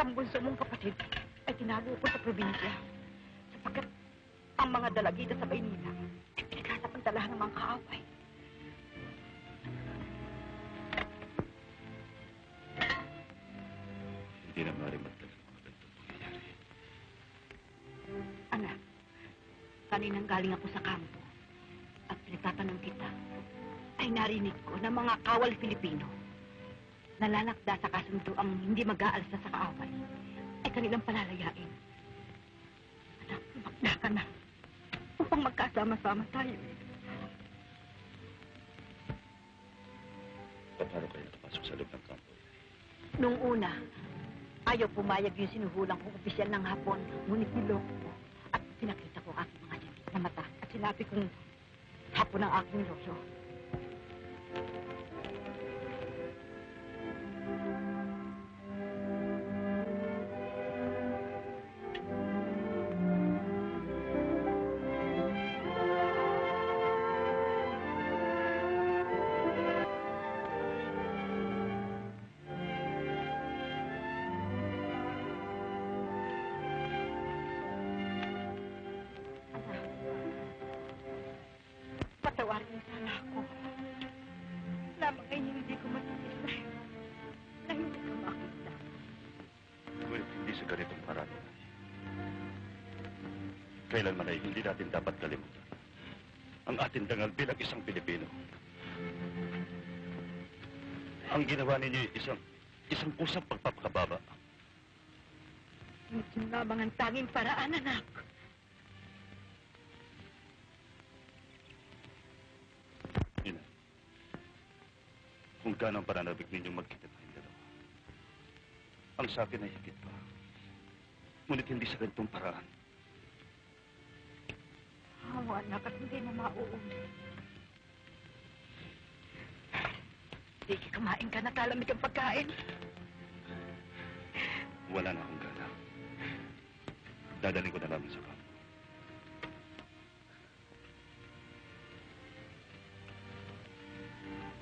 ang bunso mong kapatid ay tinago ko sa probinsya. Sapagkat ang mga dalagita sa Baynila ay pinagkasapantalahan ng mga kaaway. Hindi na maaaring magtagal ang magandang pangyayari. Anak, kaninang galing ako sa kampo at pinagtatanong kita, ay narinig ko na mga kawal Pilipino nalalakda sa kasundo ang hindi mag-aalsa sa kaaway ay kanilang palalayain. Anak, magda ka na upang magkasama-sama tayo. Paano kayo nakapasok sa loob ng kampo? Nung una, ayaw pumayag yung sinuhulang kong opisyal ng Hapon, ngunit niloko ko at pinakita ko ang aking mga limit na mata at sinabi kong Hapon ang aking lolo. Patawarin mo sana ako. Lamang ay hindi ko matiis na hindi ka makita. Ngunit hindi sa ganitong paraan. Kailanman ay hindi natin dapat kalimutan ang ating dangal bilang isang Pilipino. Ang ginawa ninyo ay isang kusang pagpapakababa. Yun lamang ang tanging paraan, anak. Ina, kung gaano ang pananabik ninyong magkita tayong dalawa, ang sa akin ay higit pa. Ngunit hindi sa ganitong paraan. Hawa, anak, at hindi na mauulit. Sige, kumain ka na, talamig ang pagkain. Wala na akong gana. Dadaling ko na lamang sa kampo.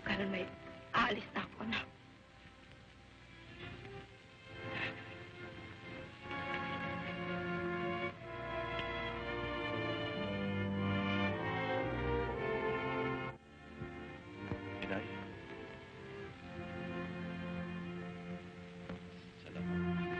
Karon may aalis na ako, anak. Inay. Salamat.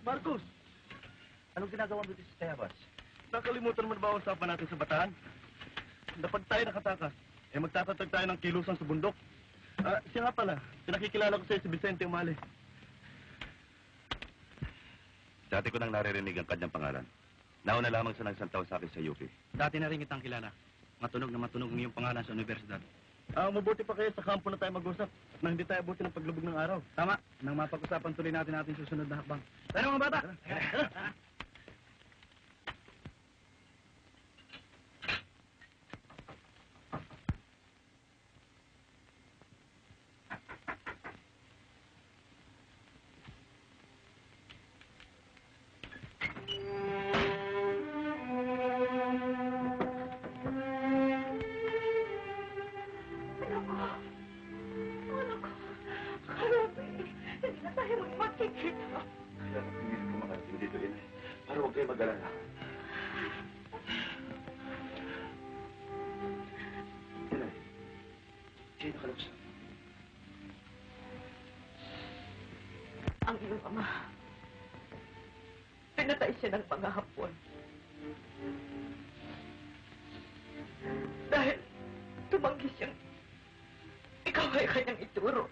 Marcos! Anong ginagawa mo dito sa Tayabas? Nakalimutan mo na ba ang usapan natin sa Bataan? Kapag tayo nakatakas, magtatatag tayo ng kilusan sa bundok. Siya nga pala, pinakikilala ko sa'yo si Vicente Umali. Dati ko nang naririnig ang kanyang pangalan. Nauna lamang siya ng isang taon sa akin sa UP. Dati na rin kitang kilala. Matunog na matunog ang iyong pangalan sa universidad. Mabuti pa kayo sa kampo na tayo mag-usap nang hindi tayo abuti ng paglubog ng araw. Tama. Nang mapag-usapan tuloy natin susunod na hakbang. Tayo mga bata! Kaya napilit ko makarating dito, Inay. Para huwag kayo mag-alala. Inay, siya nakaluksan. Ang iyong ama, pinatay siya ng mga Hapon. Dahil tumanggi siyang ikaw ay kanyang ituro.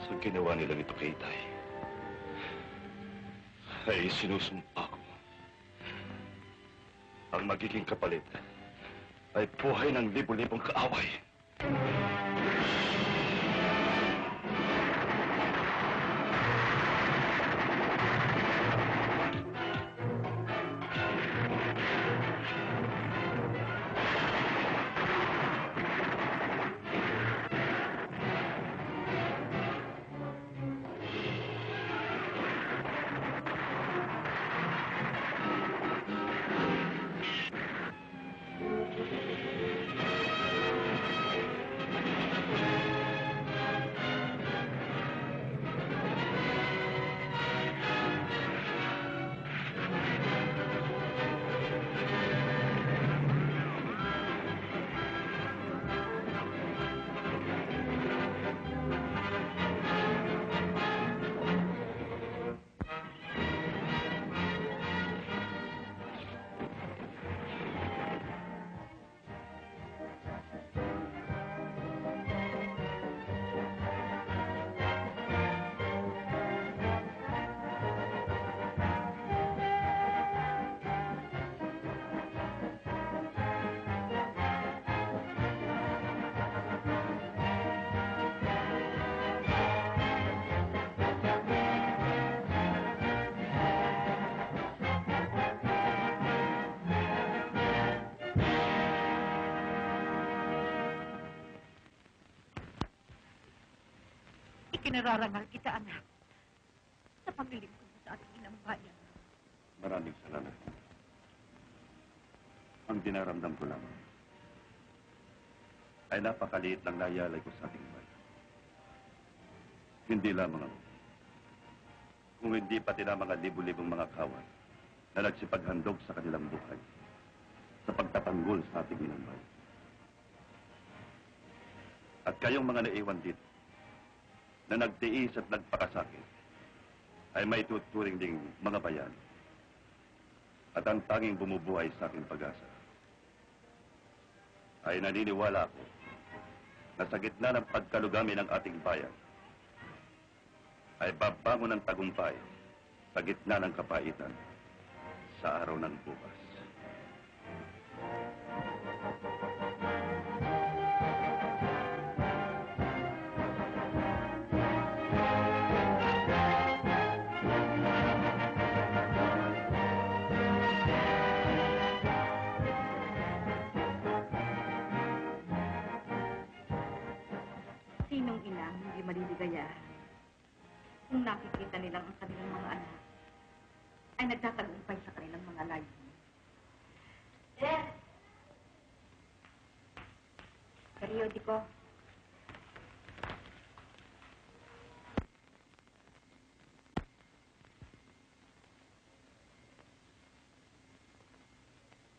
Sa ginawa nilang ito kay Itay, ay sinusumpa ko. Ang magiging kapalit ay buhay ng libo-libong kaaway. Ikinararangal kita, anak, sa paglilingkod mo sa ating inang bayan. Maraming salamat. Ang dinaramdam ko lamang ay napakaliit ng layalay ko sa ating bayan. Hindi lamang ako, kung hindi pati na mga libu-libong mga kawan na nagsipaghandog sa kanilang buhay sa pagtatanggol sa ating inang bayan. At kayong mga naiwan dito na nagtiis at nagpakasakit ay may tuturing ding mga bayan at ang tanging bumubuhay sa aking pag-asa ay naniniwala ako na sa gitna ng pagkalugami ng ating bayan ay babangon ng tagumpay sa gitna ng kapaitan sa araw ng bukas. Sinong ina ang hindi maliligaya kung nakikita nilang ang kanilang mga anak ay nagtatagumpay sa kanilang mga layunin. Periodiko.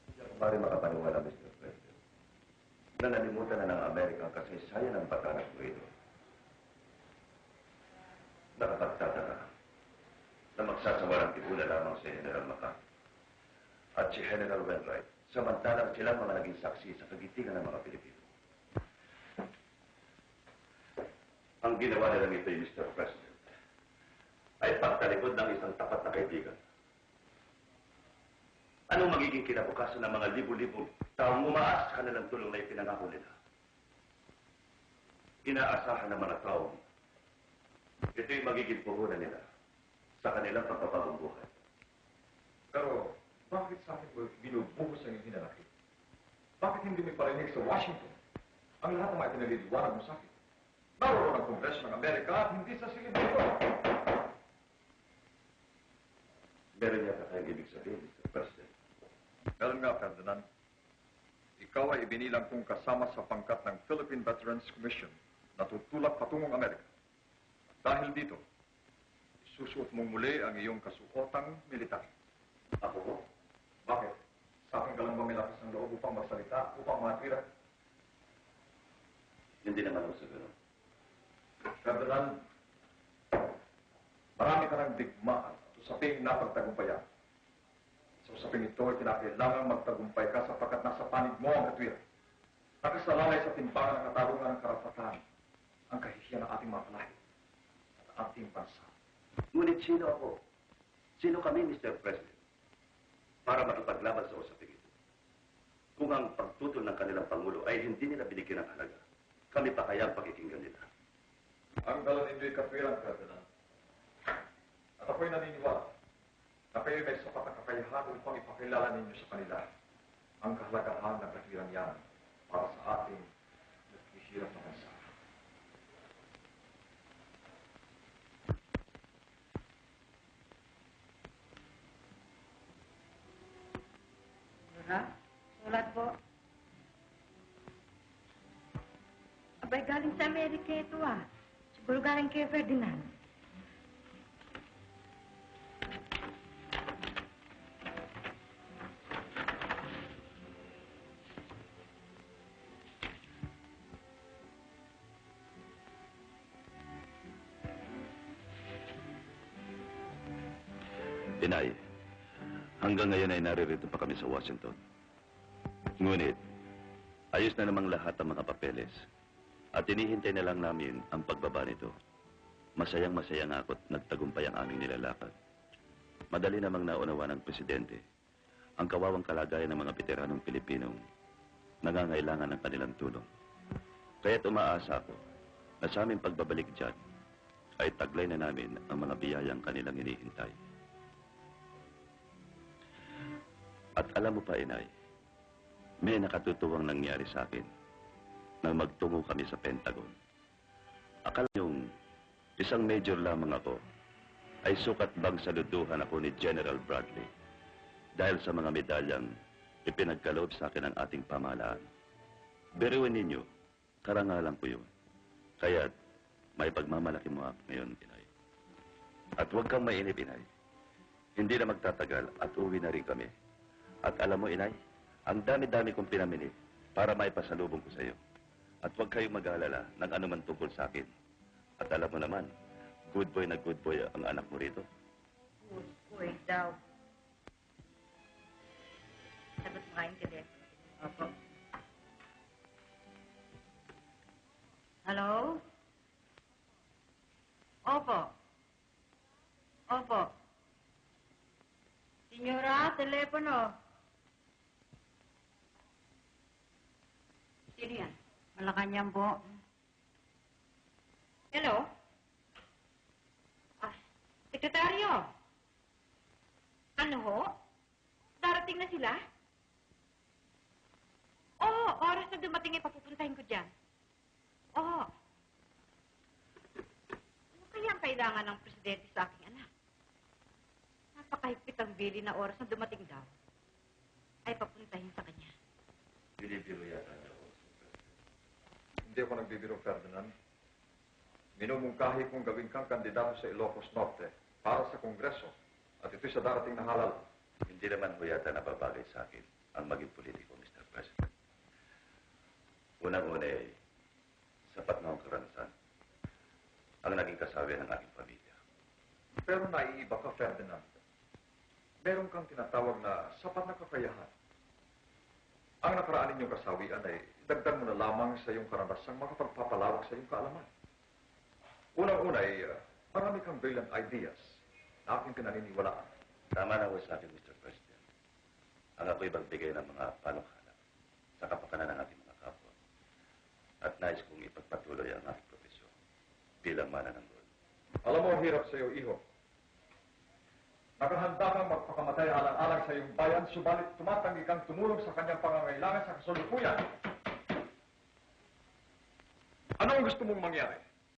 Hindi ako pari makapaniwala, Mr. President, na nalimutan na ng Amerika ang kasaysayan ng Batanas ko ito. Nakapagtataka na magsasawarang tibula lamang si General Macan at si General Wainwright, samantalang sila mga naging saksi sa kagitingan ng mga Pilipino. Ang ginawa nila nito, Mr. President, ay pagtalikod ng isang tapat na kaibigan. Anong magiging kinabukasan ng mga libu-libong taong umaas sa kanilang tulong na ipinangako nila? Inaasahan ng mga taong ito'y magiging puhunan nila sa kanilang pagpapagong buhay. Pero, bakit sa akin mo binubuhos ang iyong hinanakit? Bakit hindi mo parinig sa Washington ang lahat ng mga pinaliliwanag mo sa akin? Naroon ang Kongreso ng Amerika at hindi sa silid nito. Meron yata kayong ibig sabihin, Mr. President. Meron nga, Ferdinand. Ikaw ay ibinilang kong kasama sa pangkat ng Philippine Veterans Commission na tutulak patungong Amerika. Dahil dito, isusuot mong muli ang iyong kasuotang militar. Ako po? Bakit? Sa akin ka lang ba may lakas ng loob upang magsalita, upang matira? Hindi naman ako sa gano'n. Ferdinand, marami ka ng digmaan at usaping napagtagumpayan. Sa usaping ito ay kinakailangan magtagumpay ka sapagkat nasa panig mo ang katwiran. Nakasalalay sa timbangan ng katarungan ng karapatan ang kahihiyan ng ating mga kalahi at ating bansa. Ngunit sino ako? Sino kami, Mr. President? Para makipaglaban sa usaping ito. Kung ang pagtutol ng kanilang Pangulo ay hindi nila binigyan ng halaga, kami pa kaya ang pakikinggan nila. Ang dala ninyo'y katwiran, Ferdinand. At ako'y naniniwala na kayo may sapat na kakayahan upang ipakilala ninyo sa kanila ang kahalagahan ng katwiran yan para sa ating naghihirap na bansa. Nora, sulat po. Abay, galing sa Amerika ito Siguro galing kay Ferdinand. Inay, hanggang ngayon ay naririto pa kami sa Washington. Ngunit, ayos na namang lahat ang mga papeles. At inihintay na lang namin ang pagbaba nito. Masayang-masaya nga ako't nagtagumpay ang aming nilalakad. Madali namang naunawa ng Presidente ang kawawang kalagayan ng mga veteranong Pilipinong nangangailangan ng kanilang tulong. Kaya't umaasa ako na sa aming pagbabalik dyan ay taglay na namin ang mga biyayang kanilang hinihintay. At alam mo pa, Inay, may nakatutuwang nangyari sa akin nang magtungo kami sa Pentagon. Akala niyong isang major lamang ako ay sukat bang saluduhan ako ni General Bradley dahil sa mga medalyang ipinagkaloob sa akin ng ating pamahalaan. Biruin ninyo, karangalan ko yun. Kaya't may pagmamalaki mo ako ngayon, Inay. At huwag kang mainip, Inay. Hindi na magtatagal at uwi na rin kami. At alam mo, Inay, ang dami-dami kong pinamili para maipasalubong ko sa iyo. At huwag kayong mag-aalala ng anuman tungkol sa akin. At alam mo naman, good boy na good boy ang anak mo rito. Good boy daw. Sagot mo kayong telepono. Opo. Hello? Opo. Opo. Senyora, telepono. Sino yan? Malacanang po. Hello? Sekretaryo. Ano ho? Darating na sila? Oo, oras na dumating ay papupuntahin ko dyan. Oo. Ano kaya ang kailangan ng presidente sa aking anak? Napakahigpit ang bili na oras na dumating daw ay papuntahin sa kanya. Binibiro yata niya ako. Hindi ako nagbibiro, Ferdinand. Minumungkahi kong gawin kang kandidato sa Ilocos Norte para sa Kongreso at ito'y sa darating na halal. Hindi naman ho yata nababagay sa akin ang maging politiko, Mr. President. Unang-una ay sapat na akong karanasan ang naging kasawi ng aking pamilya. Pero naiiba ka, Ferdinand. Meron kang tinatawag na sapat na kakayahan. Ang nakaraan ninyong kasawian ay dagdag mo na lamang sa iyong karanasang makapagpapalawak sa iyong kaalaman. Unang-una ay marami kang brilliant ideas na aking pinaniniwalaan. Tama na ho sa akin, Mr. President. Ang ako'y magbigay ng mga panukala sa kapakanan ng ating mga kapwa. At nais kong ipagpatuloy ang aking profesyon bilang manananggol. Alam mo, hirap sa iyo, iho. Nakahanda kang magpakamatay alang-alang sa iyong bayan, subalit tumatanggi kang tumulong sa kanyang pangangailangan sa kasalukuyan. Ano ang gusto mong mangyari?